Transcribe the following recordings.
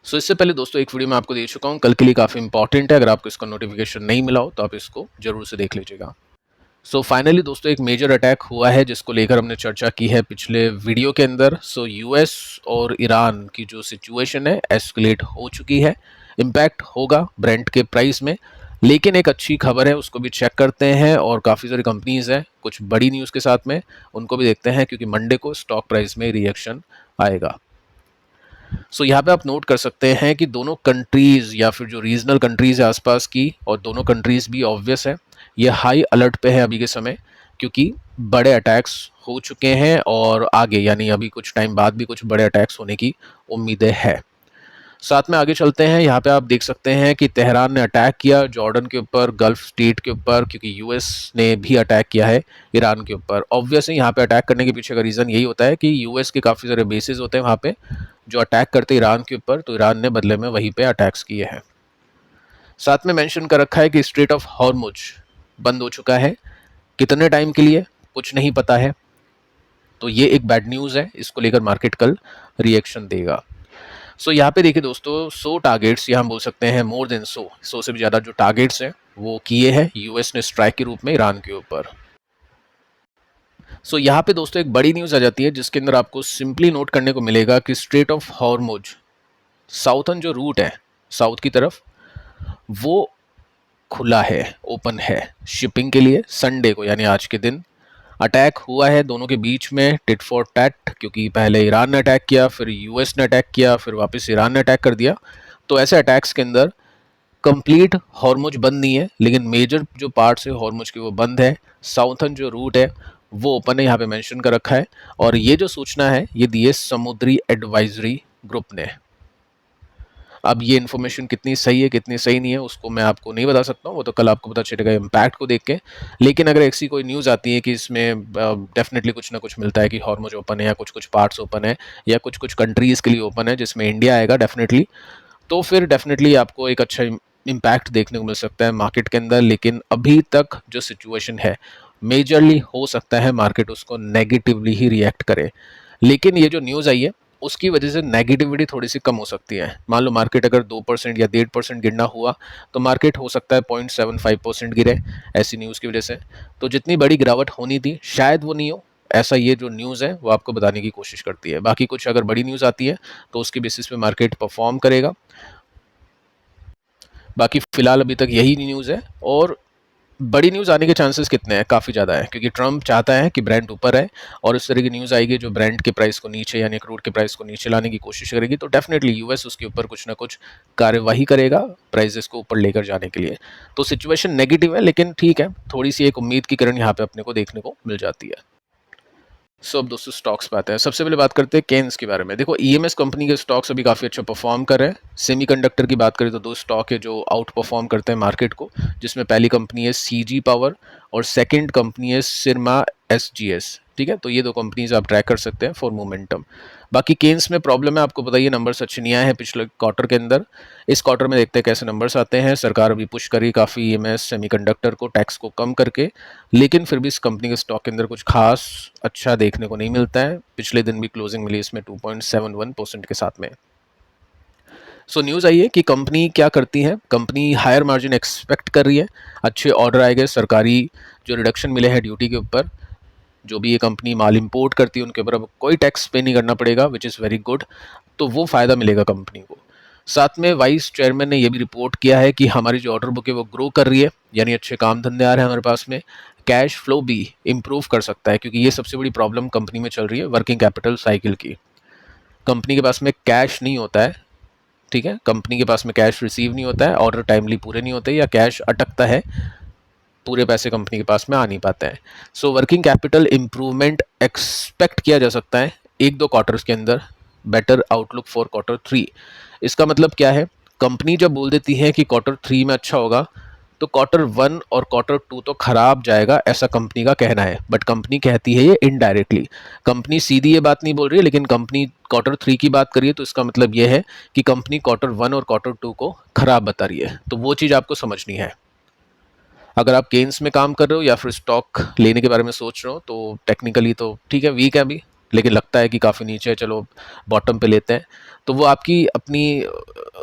इससे पहले दोस्तों एक वीडियो मैं आपको दे चुका हूँ, कल के लिए काफ़ी इंपॉर्टेंट है। अगर आपको इसका नोटिफिकेशन नहीं मिला हो तो आप इसको जरूर से देख लीजिएगा। फाइनली दोस्तों एक मेजर अटैक हुआ है जिसको लेकर हमने चर्चा की है पिछले वीडियो के अंदर। यूएस और ईरान की जो सिचुएशन है एस्केलेट हो चुकी है। इम्पैक्ट होगा ब्रेंट के प्राइस में, लेकिन एक अच्छी खबर है उसको भी चेक करते हैं। और काफ़ी सारी कंपनीज हैं कुछ बड़ी न्यूज़ के साथ में, उनको भी देखते हैं क्योंकि मंडे को स्टॉक प्राइस में रिएक्शन आएगा। यहाँ पे आप नोट कर सकते हैं कि दोनों कंट्रीज या फिर जो रीजनल कंट्रीज है आसपास की, और दोनों कंट्रीज भी ऑब्वियस है ये हाई अलर्ट पे है अभी के समय, क्योंकि बड़े अटैक्स हो चुके हैं और आगे यानी अभी कुछ टाइम बाद भी कुछ बड़े अटैक्स होने की उम्मीदें है। साथ में आगे चलते हैं। यहाँ पे आप देख सकते हैं कि तेहरान ने अटैक किया जॉर्डन के ऊपर, गल्फ स्टेट के ऊपर, क्योंकि यूएस ने भी अटैक किया है ईरान के ऊपर। ऑब्वियसली यहाँ पे अटैक करने के पीछे का रीज़न यही होता है कि यूएस के काफ़ी सारे बेसिस होते हैं वहाँ पे जो अटैक करते ईरान के ऊपर, तो ईरान ने बदले में वहीं पे अटैक्स किए हैं। साथ में मेंशन कर रखा है कि स्ट्रेट ऑफ हॉर्मुज बंद हो चुका है। कितने टाइम के लिए कुछ नहीं पता है, तो ये एक बैड न्यूज़ है। इसको लेकर मार्केट कल रिएक्शन देगा। यहाँ पे देखिए दोस्तों 100 टारगेट्स, या हम बोल सकते हैं मोर देन 100 से भी ज़्यादा जो टारगेट्स हैं वो किए हैं यूएस ने स्ट्राइक के रूप में ईरान के ऊपर। यहाँ पे दोस्तों एक बड़ी न्यूज़ आ जाती है जिसके अंदर आपको सिंपली नोट करने को मिलेगा कि स्ट्रेट ऑफ हॉर्मुज साउथर्न जो रूट है साउथ की तरफ वो खुला है, ओपन है शिपिंग के लिए। संडे को यानी आज के दिन अटैक हुआ है दोनों के बीच में, टिट फॉर टैट, क्योंकि पहले ईरान ने अटैक किया, फिर यूएस ने अटैक किया, फिर वापस ईरान ने अटैक कर दिया। तो ऐसे अटैक्स के अंदर कंप्लीट हॉर्मुज बंद नहीं है, लेकिन मेजर जो पार्ट्स है हॉर्मुज के वो बंद है। साउथर्न जो रूट है वो ओपन है, यहाँ पे मेंशन कर रखा है। और ये जो सूचना है ये दी है समुद्री एडवाइजरी ग्रुप ने। अब ये इन्फॉर्मेशन कितनी सही है कितनी सही नहीं है उसको मैं आपको नहीं बता सकता हूँ, वो तो कल आपको पता चलेगा इम्पैक्ट को देख के। लेकिन अगर ऐसी कोई न्यूज़ आती है कि इसमें डेफिनेटली कुछ ना कुछ मिलता है कि हॉर्मुज ओपन है या कुछ कुछ पार्ट्स ओपन है या कुछ कुछ कंट्रीज़ के लिए ओपन है जिसमें इंडिया आएगा डेफिनेटली, तो फिर डेफिनेटली आपको एक अच्छा इम्पैक्ट देखने को मिल सकता है मार्केट के अंदर। लेकिन अभी तक जो सिचुएशन है मेजरली हो सकता है मार्केट उसको नेगेटिवली ही रिएक्ट करे। लेकिन ये जो न्यूज़ आई है उसकी वजह से नेगेटिविटी थोड़ी सी कम हो सकती है। मान लो मार्केट अगर 2% या 1.5% गिरना हुआ तो मार्केट हो सकता है 0.75% गिरे ऐसी न्यूज़ की वजह से। तो जितनी बड़ी गिरावट होनी थी शायद वो नहीं हो, ऐसा ये जो न्यूज़ है वो आपको बताने की कोशिश करती है। बाकी कुछ अगर बड़ी न्यूज़ आती है तो उसके बेसिस पे मार्केट परफॉर्म करेगा। बाकी फ़िलहाल अभी तक यही न्यूज़ है, और बड़ी न्यूज़ आने के चांसेस कितने हैं, काफ़ी ज़्यादा है, क्योंकि ट्रम्प चाहता है कि ब्रेंट ऊपर है और इस तरह की न्यूज़ आएगी जो ब्रेंट के प्राइस को नीचे यानी क्रूड के प्राइस को नीचे लाने की कोशिश करेगी, तो डेफिनेटली यूएस उसके ऊपर कुछ ना कुछ कार्यवाही करेगा प्राइसेस को ऊपर लेकर जाने के लिए। तो सिचुएशन नेगेटिव है, लेकिन ठीक है, थोड़ी सी एक उम्मीद की किरण यहाँ पे अपने को देखने को मिल जाती है। अब दोस्तों स्टॉक्स पे आते हैं। सबसे पहले बात करते हैं केन्स के बारे में। देखो ईएमएस कंपनी के स्टॉक्स अभी काफ़ी अच्छा परफॉर्म कर रहे हैं। सेमीकंडक्टर की बात करें तो दो स्टॉक है जो आउट परफॉर्म करते हैं मार्केट को, जिसमें पहली कंपनी है सीजी पावर और सेकंड कंपनी है सिरमा एसजीएस। ठीक है, तो ये दो कंपनीज आप ट्रैक कर सकते हैं फॉर मोमेंटम। बाकी केन्स में प्रॉब्लम है, आपको बताइए नंबर्स अच्छे नहीं आए हैं पिछले क्वार्टर के अंदर। इस क्वार्टर में देखते हैं कैसे नंबर्स आते हैं। सरकार अभी पुश करी काफ़ी ईएमएस सेमीकंडक्टर को, टैक्स को कम करके, लेकिन फिर भी इस कंपनी के स्टॉक के अंदर कुछ खास अच्छा देखने को नहीं मिलता है। पिछले दिन भी क्लोजिंग मिली इसमें 2.71% के साथ में। न्यूज़ आई है कि कंपनी क्या करती है, कंपनी हायर मार्जिन एक्सपेक्ट कर रही है, अच्छे ऑर्डर आए गए, सरकारी जो रिडक्शन मिले हैं ड्यूटी के ऊपर, जो भी ये कंपनी माल इंपोर्ट करती है उनके ऊपर अब कोई टैक्स पे नहीं करना पड़ेगा, विच इज़ वेरी गुड। तो वो फ़ायदा मिलेगा कंपनी को। साथ में वाइस चेयरमैन ने यह भी रिपोर्ट किया है कि हमारी जो ऑर्डर बुक है वो ग्रो कर रही है, यानी अच्छे काम धंधे आ रहे हैं हमारे पास में। कैश फ्लो भी इम्प्रूव कर सकता है, क्योंकि ये सबसे बड़ी प्रॉब्लम कंपनी में चल रही है वर्किंग कैपिटल साइकिल की। कंपनी के पास में कैश नहीं होता है, ठीक है, कंपनी के पास में कैश रिसीव नहीं होता है, ऑर्डर टाइमली पूरे नहीं होते या कैश अटकता है, पूरे पैसे कंपनी के पास में आ नहीं पाते हैं। वर्किंग कैपिटल इंप्रूवमेंट एक्सपेक्ट किया जा सकता है एक दो क्वार्टर्स के अंदर। Better outlook for Q3। इसका मतलब क्या है, कंपनी जब बोल देती है कि Q3 में अच्छा होगा तो Q1 और Q2 तो खराब जाएगा, ऐसा कंपनी का कहना है। बट कंपनी कहती है ये इनडायरेक्टली, कंपनी सीधी ये बात नहीं बोल रही है, लेकिन कंपनी Q3 की बात करिए तो इसका मतलब ये है कि कंपनी Q1 और Q2 को खराब बता रही है। तो वो चीज़ आपको समझनी है। अगर आप केन्स में काम कर रहे हो या फिर स्टॉक लेने के बारे में सोच रहे हो तो टेक्निकली तो ठीक है, वीक है अभी, लेकिन लगता है कि काफ़ी नीचे है, चलो बॉटम पे लेते हैं, तो वो आपकी अपनी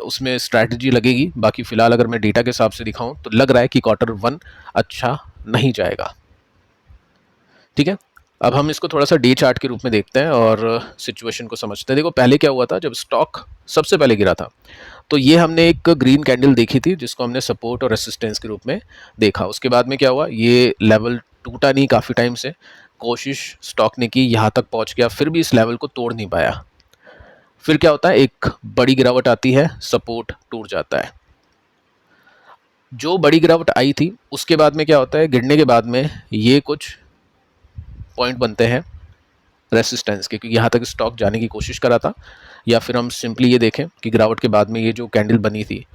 उसमें स्ट्रैटेजी लगेगी। बाकी फ़िलहाल अगर मैं डेटा के हिसाब से दिखाऊं तो लग रहा है कि Q1 अच्छा नहीं जाएगा। ठीक है, अब हम इसको थोड़ा सा डे चार्ट के रूप में देखते हैं और सिचुएशन को समझते हैं। देखो पहले क्या हुआ था, जब स्टॉक सबसे पहले गिरा था तो ये हमने एक ग्रीन कैंडल देखी थी जिसको हमने सपोर्ट और रेसिस्टेंस के रूप में देखा। उसके बाद में क्या हुआ, ये लेवल टूटा नहीं काफ़ी टाइम से, कोशिश स्टॉक ने की, यहाँ तक पहुँच गया, फिर भी इस लेवल को तोड़ नहीं पाया। फिर क्या होता है, एक बड़ी गिरावट आती है, सपोर्ट टूट जाता है। जो बड़ी गिरावट आई थी उसके बाद में क्या होता है, गिरने के बाद में ये कुछ पॉइंट बनते हैं रेसिस्टेंस के, क्योंकि यहाँ तक स्टॉक जाने की कोशिश करा था। या फिर हम सिंपली ये देखें कि गिरावट के बाद में ये जो कैंडल बनी थी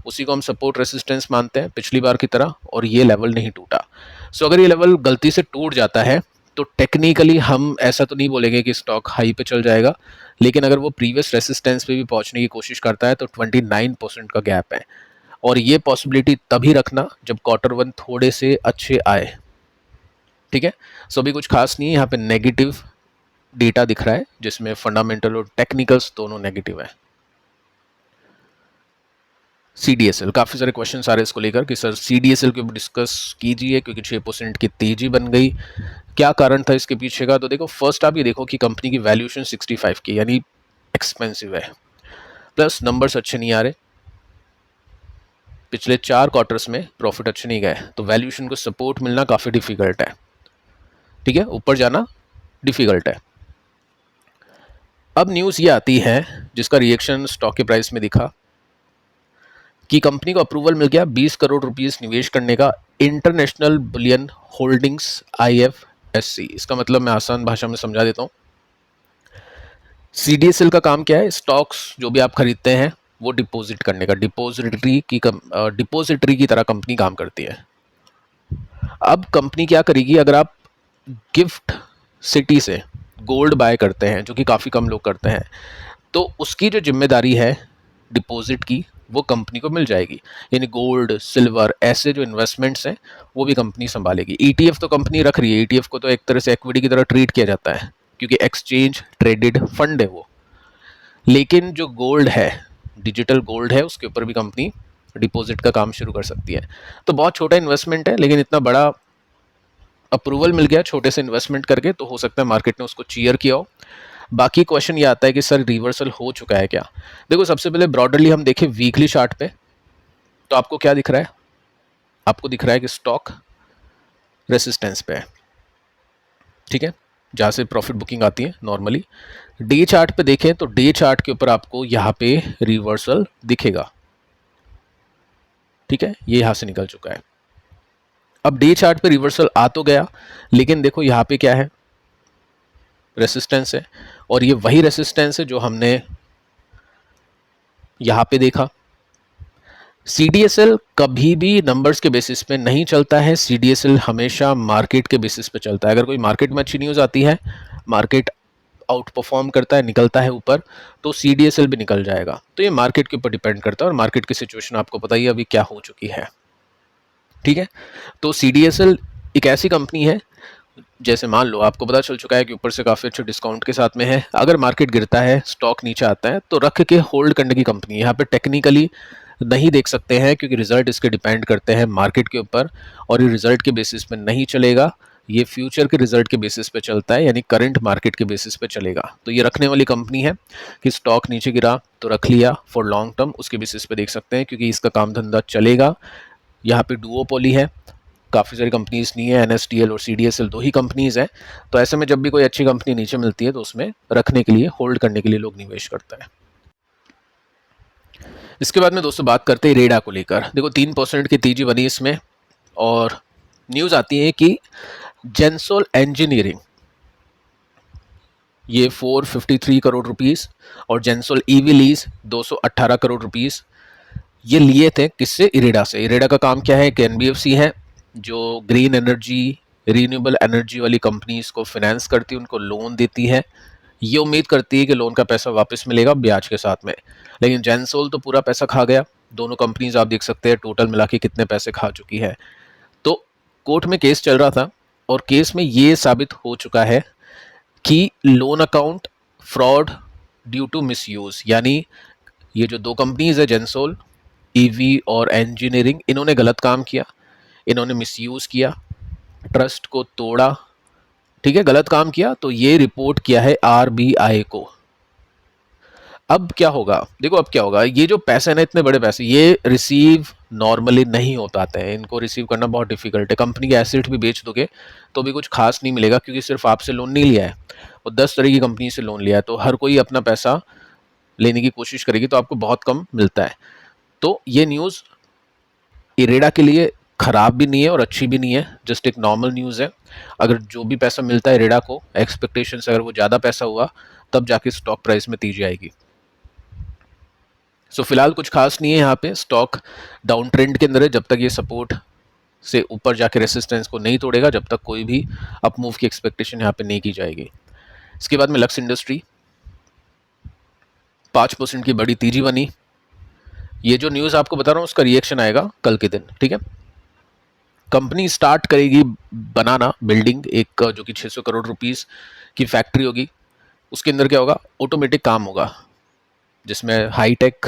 उसी को हम सपोर्ट रेसिस्टेंस मानते हैं पिछली बार की तरह, और ये लेवल नहीं टूटा। सो अगर ये लेवल गलती से टूट जाता है तो टेक्निकली हम ऐसा तो नहीं बोलेंगे कि स्टॉक हाई पे चल जाएगा, लेकिन अगर वो प्रीवियस रेसिस्टेंस पे भी पहुंचने की कोशिश करता है तो 29% का गैप है, और ये पॉसिबिलिटी तभी रखना जब Q1 थोड़े से अच्छे आए। ठीक है, सो अभी कुछ खास नहीं है, यहाँ पे नेगेटिव डेटा दिख रहा है जिसमें फंडामेंटल और टेक्निकल्स दोनों नेगेटिव है। CDSL, काफ़ी सारे क्वेश्चन आ रहे हैं इसको लेकर कि सर CDSL के ऊपर डिस्कस कीजिए क्योंकि 6% की तेजी बन गई, क्या कारण था इसके पीछे का। तो देखो फर्स्ट आप ये देखो कि कंपनी की वैल्यूएशन 65 की, यानी एक्सपेंसिव है, प्लस नंबर्स अच्छे नहीं आ रहे, पिछले 4 क्वार्टर्स में प्रॉफिट अच्छे नहीं गए, तो वैल्यूएशन को सपोर्ट मिलना काफ़ी डिफिकल्ट है। ठीक है, ऊपर जाना डिफिकल्ट है। अब न्यूज़ ये आती है जिसका रिएक्शन स्टॉक के प्राइस में दिखा कि कंपनी को अप्रूवल मिल गया 20 करोड़ रुपीस निवेश करने का इंटरनेशनल बुलियन होल्डिंग्स IFSC। इसका मतलब मैं आसान भाषा में समझा देता हूँ। CDSL का काम क्या है, स्टॉक्स जो भी आप खरीदते हैं वो डिपॉजिट करने का, डिपॉजिटरी की तरह कंपनी काम करती है। अब कंपनी क्या करेगी, अगर आप गिफ्ट सिटी से गोल्ड बाय करते हैं, जो कि काफ़ी कम लोग करते हैं, तो उसकी जो जिम्मेदारी है डिपॉजिट की वो कंपनी को मिल जाएगी, यानी गोल्ड सिल्वर ऐसे जो इन्वेस्टमेंट्स हैं वो भी कंपनी संभालेगी। ETF तो कंपनी रख रही है, ETF को तो एक तरह से इक्विटी की तरह ट्रीट किया जाता है क्योंकि एक्सचेंज ट्रेडेड फंड है वो, लेकिन जो गोल्ड है, डिजिटल गोल्ड है, उसके ऊपर भी कंपनी डिपॉजिट का काम शुरू कर सकती है। तो बहुत छोटा इन्वेस्टमेंट है, लेकिन इतना बड़ा अप्रूवल मिल गया छोटे से इन्वेस्टमेंट करके, तो हो सकता है मार्केट ने उसको चीयर किया हो। बाकी क्वेश्चन ये आता है कि सर रिवर्सल हो चुका है क्या। देखो सबसे पहले ब्रॉडरली हम देखें वीकली चार्ट पे, तो आपको क्या दिख रहा है, आपको दिख रहा है कि स्टॉक रेसिस्टेंस पे है। ठीक है, जहाँ से प्रॉफिट बुकिंग आती है नॉर्मली। डे चार्ट पे देखें तो डे चार्ट के ऊपर आपको यहाँ पे रिवर्सल दिखेगा। ठीक है, ये यहाँ से निकल चुका है। अब डे चार्ट पे रिवर्सल आ तो गया, लेकिन देखो यहाँ पे क्या है, रेसिस्टेंस है, और ये वही रेसिस्टेंस है जो हमने यहाँ पे देखा। CDSL कभी भी नंबर्स के बेसिस पे नहीं चलता है, CDSL हमेशा मार्केट के बेसिस पे चलता है। अगर कोई मार्केट में अच्छी न्यूज़ आती है, मार्केट आउट परफॉर्म करता है, निकलता है ऊपर, तो CDSL भी निकल जाएगा। तो ये मार्केट के ऊपर डिपेंड करता है, और मार्केट की सिचुएशन आपको पता ही अभी क्या हो चुकी है। ठीक है, तो CDSL एक ऐसी कंपनी है, जैसे मान लो आपको पता चल चुका है कि ऊपर से काफ़ी अच्छे डिस्काउंट के साथ में है, अगर मार्केट गिरता है, स्टॉक नीचे आता है, तो रख के होल्ड करने की कंपनी है। यहाँ पे टेक्निकली नहीं देख सकते हैं क्योंकि रिजल्ट इसके डिपेंड करते हैं मार्केट के ऊपर, और ये रिजल्ट के बेसिस पे नहीं चलेगा, ये फ्यूचर के रिजल्ट के बेसिस पे चलता है, यानी करंट मार्केट के बेसिस पे चलेगा। तो ये रखने वाली कंपनी है कि स्टॉक नीचे गिरा तो रख लिया फॉर लॉन्ग टर्म, उसके बेसिस पे देख सकते हैं क्योंकि इसका काम धंधा चलेगा। यहाँ पे डुओपोली है, काफ़ी सारी कंपनीज नहीं है, NSDL और CDSL दो ही कंपनीज हैं। तो ऐसे में जब भी कोई अच्छी कंपनी नीचे मिलती है तो उसमें रखने के लिए, होल्ड करने के लिए लोग निवेश करते हैं। इसके बाद में दोस्तों बात करते हैं रेडा को लेकर। देखो 3% की तेजी बनी इसमें, और न्यूज़ आती है कि जेंसोल इंजीनियरिंग ये 453 करोड़ रुपीस, और Gensol EV lease 218 crore rupees ये लिए थे किससे, इरेडा से। इरेडा का काम क्या है कि NBFC है जो ग्रीन एनर्जी, रीन्यूएबल एनर्जी वाली कंपनीज को फाइनेंस करती है, उनको लोन देती है, ये उम्मीद करती है कि लोन का पैसा वापस मिलेगा ब्याज के साथ में। लेकिन जेंसोल तो पूरा पैसा खा गया, दोनों कंपनीज आप देख सकते हैं टोटल मिला के कितने पैसे खा चुकी है। तो कोर्ट में केस चल रहा था, और केस में ये साबित हो चुका है कि loan account fraud due to misuse, यानी ये जो दो कंपनीज है जेंसोल ईवी और इंजीनियरिंग, इन्होंने गलत काम किया, इन्होंने मिसयूज किया, ट्रस्ट को तोड़ा, ठीक है, गलत काम किया, तो ये रिपोर्ट किया है आरबीआई को। अब क्या होगा, देखो अब क्या होगा, ये जो पैसे हैं ना, इतने बड़े पैसे ये रिसीव नॉर्मली नहीं हो पाते हैं, इनको रिसीव करना बहुत डिफिकल्ट है। कंपनी के एसेट भी बेच दोगे तो भी कुछ खास नहीं मिलेगा, क्योंकि सिर्फ आपसे लोन नहीं लिया है, वो 10 तरह की कंपनी से लोन लिया है, तो हर कोई अपना पैसा लेने की कोशिश करेगी, तो आपको बहुत कम मिलता है। तो ये न्यूज़ इरेडा के लिए ख़राब भी नहीं है और अच्छी भी नहीं है, जस्ट एक नॉर्मल न्यूज़ है। अगर जो भी पैसा मिलता है इरेडा को, एक्सपेक्टेशन से अगर वो ज़्यादा पैसा हुआ, तब जाके स्टॉक प्राइस में तेजी आएगी। सो फिलहाल कुछ खास नहीं है यहाँ पे, स्टॉक डाउन ट्रेंड के अंदर है, जब तक ये सपोर्ट से ऊपर जाके रेसिस्टेंस को नहीं तोड़ेगा, जब तक कोई भी अप मूव की एक्सपेक्टेशन यहाँ पे नहीं की जाएगी। इसके बाद में लक्स इंडस्ट्री 5% की बड़ी तेजी बनी। ये जो न्यूज़ आपको बता रहा हूँ उसका रिएक्शन आएगा कल के दिन, ठीक है। कंपनी स्टार्ट करेगी बनाना बिल्डिंग एक, जो कि 600 करोड़ रुपीस की फैक्ट्री होगी। उसके अंदर क्या होगा, ऑटोमेटिक काम होगा, जिसमें हाईटेक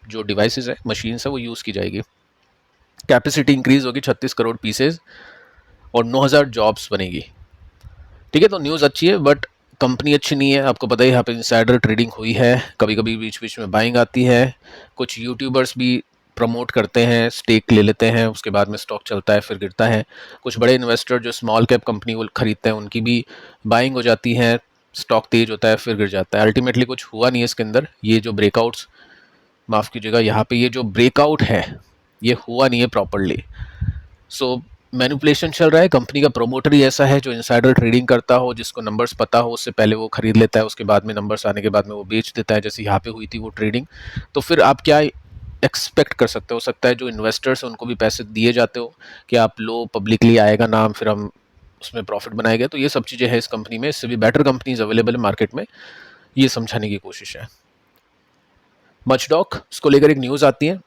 जो डिवाइसेस है, मशीन्स है, वो यूज़ की जाएगी। कैपेसिटी इंक्रीज होगी 36 करोड़ पीसेज और 9000 जॉब्स बनेगी, ठीक है। तो न्यूज़ अच्छी है, बट कंपनी अच्छी नहीं है। आपको पता ही यहाँ पे इंसाइडर ट्रेडिंग हुई है, कभी कभी बीच बीच में बाइंग आती है, कुछ यूट्यूबर्स भी प्रमोट करते हैं, स्टेक ले लेते हैं, उसके बाद में स्टॉक चलता है फिर गिरता है। कुछ बड़े इन्वेस्टर जो स्मॉल कैप कंपनी को खरीदते हैं, उनकी भी बाइंग हो जाती है, स्टॉक तेज होता है फिर गिर जाता है। अल्टीमेटली कुछ हुआ नहीं है इसके अंदर। ये जो ब्रेकआउट्स, माफ़ कीजिएगा, यहाँ पे ये जो ब्रेकआउट है ये हुआ नहीं है प्रॉपरली। सो मैनिपुलेशन चल रहा है। कंपनी का प्रोमोटर ही ऐसा है जो इनसाइडर ट्रेडिंग करता हो, जिसको नंबर्स पता हो, उससे पहले वो खरीद लेता है, उसके बाद में नंबर्स आने के बाद में वो बेच देता है, जैसे यहाँ पे हुई थी वो ट्रेडिंग। तो फिर आप क्या एक्सपेक्ट कर सकते हो सकता है जो इन्वेस्टर्स हैं उनको भी पैसे दिए जाते हो कि आप लो, पब्लिकली आएगा नाम, फिर हम उसमें प्रॉफिट बनाएंगे। तो ये सब चीज़ें हैं इस कंपनी में, इससे भी बेटर कंपनीज अवेलेबल है मार्केट में, ये समझाने की कोशिश है। मचडॉक, इसको लेकर एक न्यूज़ आती है,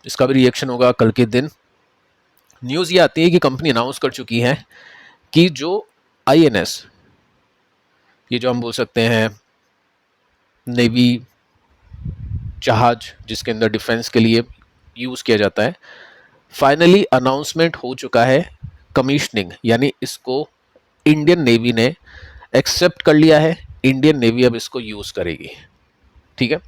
इसका भी रिएक्शन होगा कल के दिन। न्यूज़ ये आती है कि कंपनी अनाउंस कर चुकी है कि जो INS, ये जो हम बोल सकते हैं नेवी जहाज जिसके अंदर डिफेंस के लिए यूज़ किया जाता है, फाइनली अनाउंसमेंट हो चुका है कमीशनिंग, यानी इसको इंडियन नेवी ने एक्सेप्ट कर लिया है, इंडियन नेवी अब इसको यूज़ करेगी, ठीक है।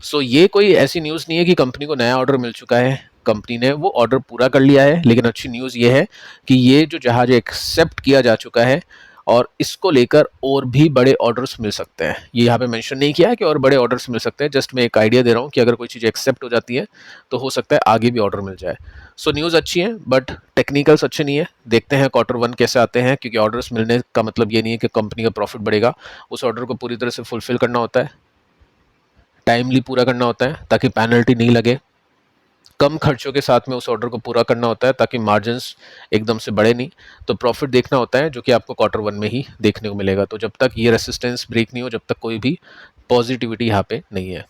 सो ये कोई ऐसी न्यूज़ नहीं है कि कंपनी को नया ऑर्डर मिल चुका है, कंपनी ने वो ऑर्डर पूरा कर लिया है। लेकिन अच्छी न्यूज़ ये है कि ये जो जहाज एक्सेप्ट किया जा चुका है और इसको लेकर और भी बड़े ऑर्डर्स मिल सकते हैं। ये यहाँ पे मेंशन नहीं किया है कि और बड़े ऑर्डर्स मिल सकते हैं, जस्ट मैं एक आइडिया दे रहा हूँ कि अगर कोई चीज़ एक्सेप्ट हो जाती है तो हो सकता है आगे भी ऑर्डर मिल जाए। सो न्यूज़ अच्छी है, बट टेक्निकल्स अच्छे नहीं है। देखते हैं Q1 कैसे आते हैं, क्योंकि ऑर्डर्स मिलने का मतलब ये नहीं है कि कंपनी का प्रॉफिट बढ़ेगा। उस ऑर्डर को पूरी तरह से फुलफिल करना होता है, टाइमली पूरा करना होता है ताकि पेनल्टी नहीं लगे, कम खर्चों के साथ में उस ऑर्डर को पूरा करना होता है ताकि मार्जिन्स एकदम से बढ़े नहीं। तो प्रॉफिट देखना होता है, जो कि आपको Q1 में ही देखने को मिलेगा। तो जब तक ये रेसिस्टेंस ब्रेक नहीं हो, जब तक कोई भी पॉजिटिविटी यहाँ पे नहीं है।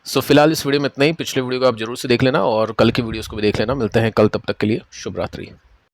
सो फिलहाल इस वीडियो में इतना ही। पिछले वीडियो को आप जरूर से देख लेना और कल की वीडियोस को भी देख लेना। मिलते हैं कल, तब तक के लिए शुभ रात्रि।